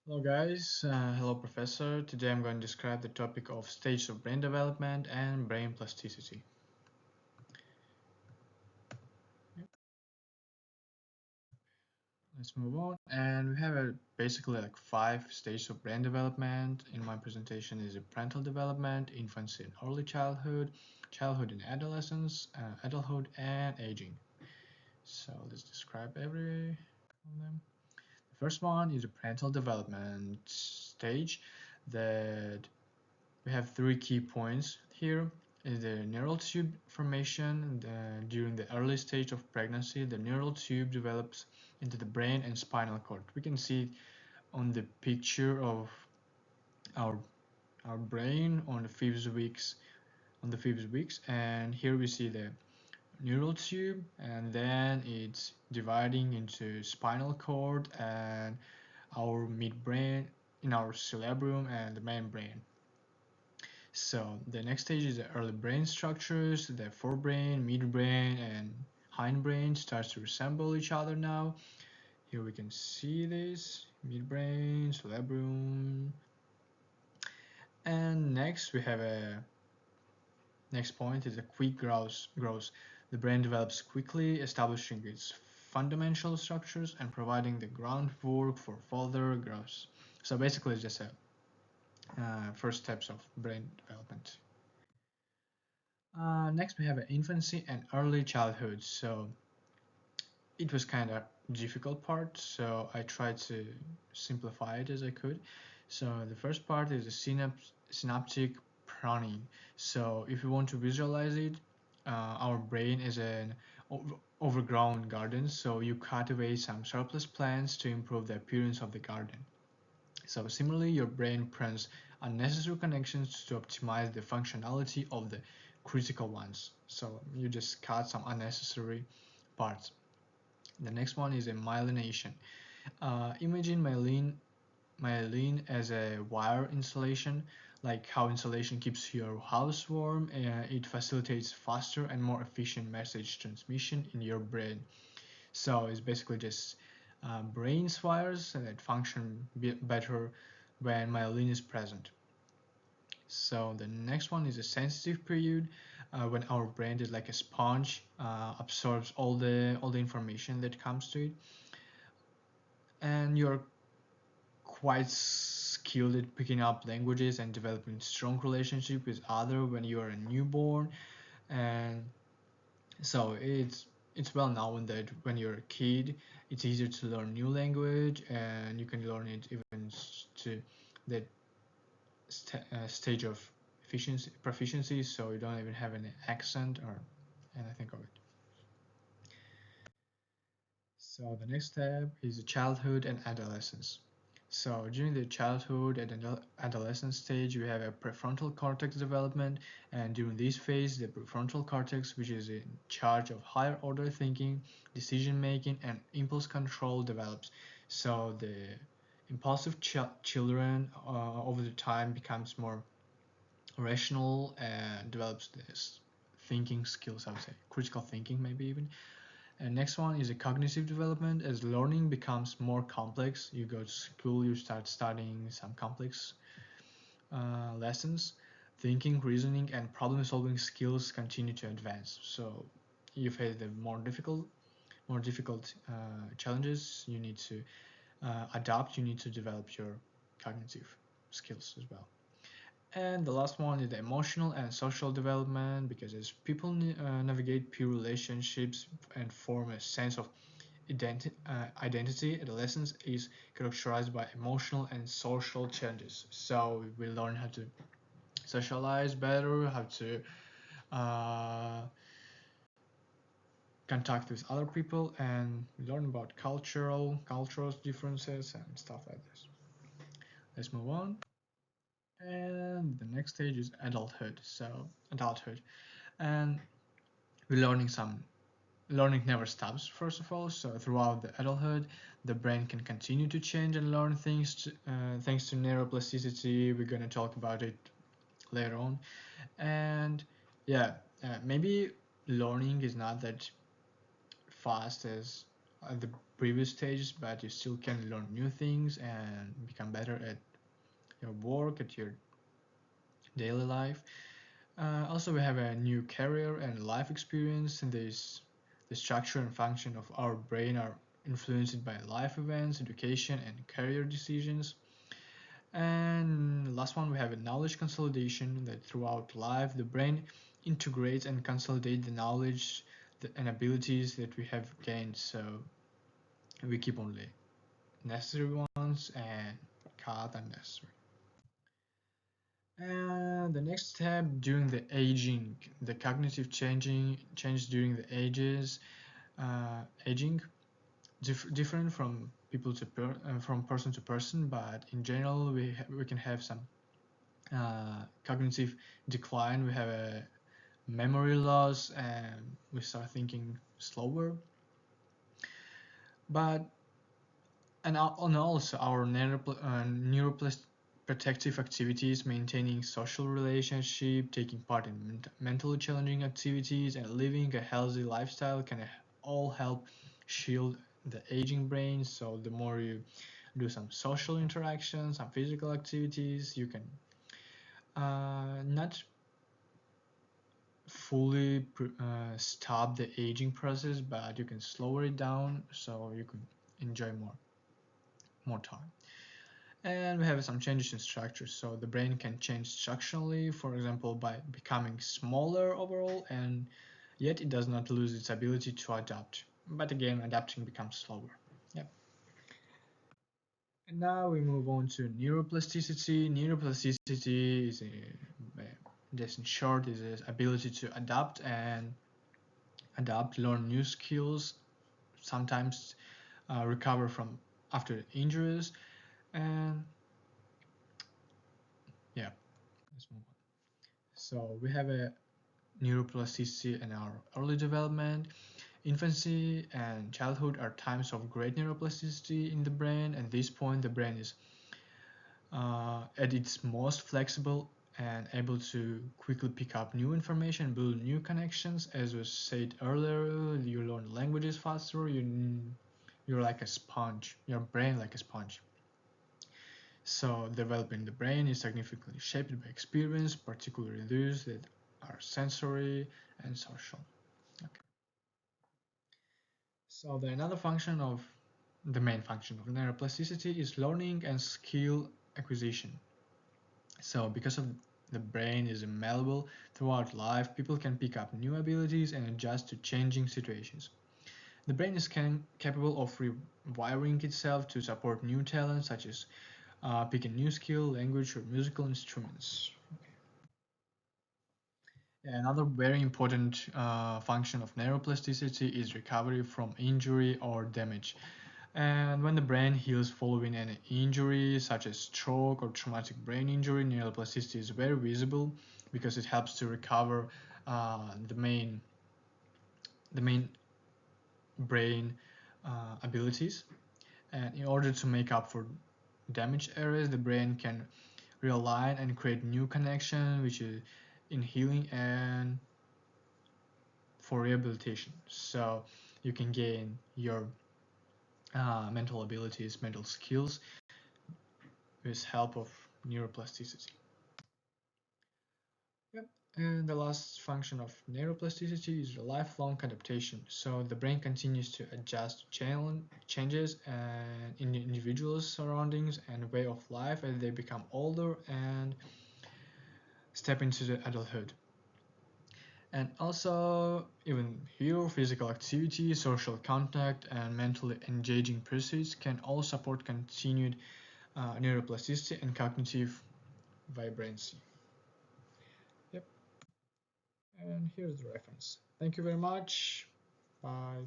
Hello guys, hello professor. Today I'm going to describe the topic of stages of brain development and brain plasticity. Let's move on. And we have basically like 5 stages of brain development. In my presentation is a parental development, infancy and early childhood, childhood and adolescence, adulthood and aging. So let's describe every one of them. The first one is a parental development stage that we have 3 key points here. Is the neural tube formation. During the early stage of pregnancy, the neural tube develops into the brain and spinal cord. We can see on the picture of our our brain on the fifth weeks, and here we see the neural tube, and then it's dividing into spinal cord and our midbrain in our cerebrum and the main brain. So the next stage is the early brain structures. The forebrain, midbrain, and hindbrain starts to resemble each other now. Here we can see this midbrain, cerebrum, and next we have a next point is a quick growth. The brain develops quickly, establishing its fundamental structures and providing the groundwork for further growth. So basically, it's just a first steps of brain development. Next, we have infancy and early childhood. So it was kind of difficult part, so I tried to simplify it as I could. So the first part is the synaptic pruning. So if you want to visualize it, our brain is an overgrown garden, so you cut away some surplus plants to improve the appearance of the garden. So similarly, your brain prunes unnecessary connections to optimize the functionality of the critical ones. So you just cut some unnecessary parts. The next one is a myelination. Imagine myelin as a wire insulation, like how insulation keeps your house warm. It facilitates faster and more efficient message transmission in your brain. So it's basically just brain wires that function better when myelin is present. So the next one is a sensitive period, when our brain is like a sponge, absorbs all the information that comes to it, and you're quite skilled at picking up languages and developing strong relationship with other when you are a newborn. And so it's well known that when you're a kid, it's easier to learn new language, and you can learn it even to that stage of proficiency, so you don't even have an accent or anything of it. So the next step is childhood and adolescence. So during the childhood and adolescence stage, we have a prefrontal cortex development, and during this phase, the prefrontal cortex, which is in charge of higher order thinking, decision making, and impulse control, develops. So the impulsive children over the time becomes more rational and develops this thinking skills, I would say critical thinking maybe even. And next one is a cognitive development. As learning becomes more complex, you go to school, you start studying some complex lessons. Thinking, reasoning, and problem-solving skills continue to advance. So you face the more difficult challenges. You need to adapt. You need to develop your cognitive skills as well. And the last one is the emotional and social development, because as people navigate peer relationships and form a sense of identity, adolescence is characterized by emotional and social changes. So we learn how to socialize better, how to uh, contact with other people, and learn about cultural differences and stuff like this. Let's move on. And the next stage is adulthood. So adulthood, and we're learning never stops, first of all. So throughout the adulthood, the brain can continue to change and learn things thanks to neuroplasticity. We're going to talk about it later on. And yeah, maybe learning is not that fast as at the previous stages, but you still can learn new things and become better at your work, at your daily life. Also, we have a new career and life experience, and the structure and function of our brain are influenced by life events, education, and career decisions. And last one, we have a knowledge consolidation that throughout life the brain integrates and consolidates the knowledge and abilities that we have gained. So we keep only necessary ones and cut unnecessary. And the next step during the aging, the cognitive change during the aging, different from from person to person, but in general we can have some cognitive decline. We have a memory loss, and we start thinking slower. But and also our neuroprotective activities, maintaining social relationship, taking part in mentally challenging activities, and living a healthy lifestyle can all help shield the aging brain. So the more you do some social interactions, some physical activities, you can not fully stop the aging process, but you can slow it down so you can enjoy more time. And we have some changes in structure, so the brain can change structurally, for example by becoming smaller overall, and yet it does not lose its ability to adapt, but again adapting becomes slower. Yeah. And now we move on to neuroplasticity. Neuroplasticity is just in short is the ability to adapt, learn new skills, sometimes recover from after injuries, and yeah, let's move on. So we have a neuroplasticity in our early development. Infancy and childhood are times of great neuroplasticity in the brain. At this point, the brain is at its most flexible and able to quickly pick up new information, build new connections. As was said earlier, you learn languages faster. You're like a sponge. Your brain like a sponge. So developing the brain is significantly shaped by experience, particularly those that are sensory and social. Okay. So the main function of neuroplasticity is learning and skill acquisition. So because of the brain is malleable throughout life, people can pick up new abilities and adjust to changing situations. The brain is capable of rewiring itself to support new talents such as picking new skill, language, or musical instruments. Another very important function of neuroplasticity is recovery from injury or damage. And when the brain heals following an injury, such as stroke or traumatic brain injury, neuroplasticity is very visible because it helps to recover the main brain abilities. And in order to make up for damaged areas, the brain can realign and create new connection, which is in healing and for rehabilitation. So you can gain your mental abilities, mental skills with help of neuroplasticity. Yep. And the last function of neuroplasticity is lifelong adaptation. So the brain continues to adjust to changes in the individual's surroundings and way of life as they become older and step into the adulthood. And also, even here, physical activity, social contact, and mentally engaging pursuits can all support continued neuroplasticity and cognitive vibrancy. Yep. And here's the reference. Thank you very much. Bye.